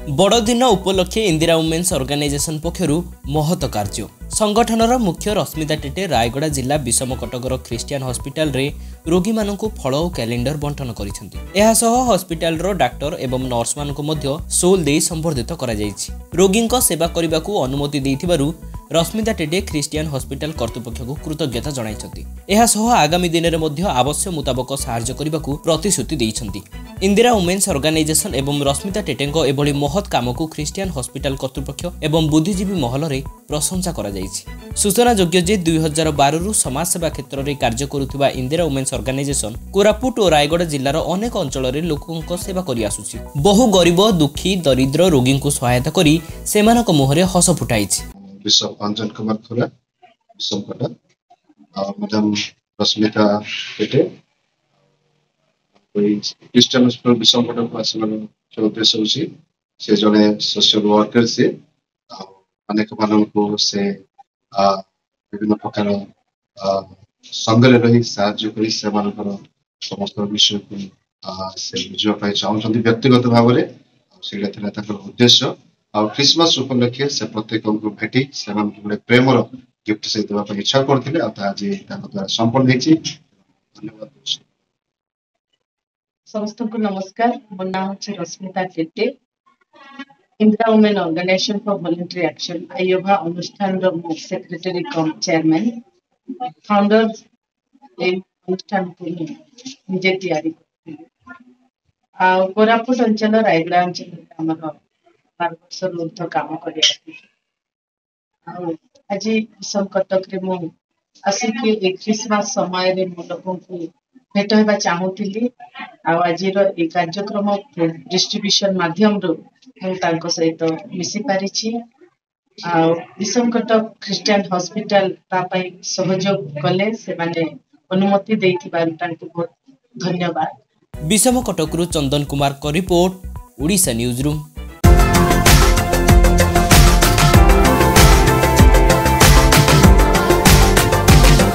बड़दिन उपलक्षे Indira women's organisation पक्षरु महत कार्य संगठनर मुख्य रश्मिता टेटे रायगड़ा जिला विषमकटकर ख्रिस्टियन हॉस्पिटल रे रोगी मानकु फल और कैलेंडर बंटन करिसेंती। एहा सह हॉस्पिटल रो डॉक्टर एवं नर्स मानकु मध्य सोल देई संबर्धित करा जायछि। रोगींक सेवा करिबाकू अनुमति देइथिबारु रश्मिता टेटे ख्रिस्टियन हॉस्पिटल कर्तृपक्ष को कृतज्ञता जणाइछंती। एहा सह आगामी दिन रे मध्य आवश्यक मुताबक सहायता करिबाकू प्रतिश्रुति देइछंती। इंदिरा वुमेन्स ऑर्गेनाइजेशन एवं रश्मिता टेटेंक एभली महत काम को ख्रिस्टियन हॉस्पिटल कर्तृपक्ष एवं बुद्धिजीवी महल रे प्रशंसा करा जायछि। सूचना योग्य जे 2012 रु समाज सेवा क्षेत्र रे कार्य करुथिबा इंदिरा वुमेन्स ऑर्गेनाइजेशन कोरापुट और रायगड़ जिल्लार अनेक अंचल रे लोकंक सेवा करि आसुछि। बहु गरीब दुखी दरिद्र रोगी को सहायता करी सेमानक मुहरे हस फुटाइछि। Bishop Anjan Kumar Khura Bissamcuttack madam Rashmita Tete Christian hospital Bissamcuttack को आसना उद्देश्य होछि से जने सोशल वर्कर से अनेक मानक से विभिन्न प्रकार संगरे रही साहाय्य करी से मानकर समस्त विषय को से बुझा चाहते व्यक्तिगत भाव में से उद्देश्य और क्रिसमस उपलक्षे से प्रत्येक को भेटी से प्रेमर गिफ्ट से देवाई इच्छा करते आज द्वारा संपन्न होती। धन्यवाद। समस्त को नमस्कार। मो नाम है Rashmita Tete. Indira women organisation for voluntary action आयोभा अनुष्ठान रो सेक्रेटरी कम चेयरमैन फाउंडर अनुष्ठान को निजे तैयारी कोरापुट अंचल रायगड़ा अंचल 12 वर्ष ऊर्ध काम कर आज विषम कटक आसिक क्रिसमस समय लोक भेट होगा चाहूली आज कार्यक्रम डिस्ट्रीब्यूशन माध्यम सहित मिसी पारी विषम कटक ख्रिस्टियन हॉस्पिटल सहयोग कले से अनुमति बहुत धन्यवाद। विषम कटक चंदन कुमार को रिपोर्ट, ओडिशा न्यूज रूम।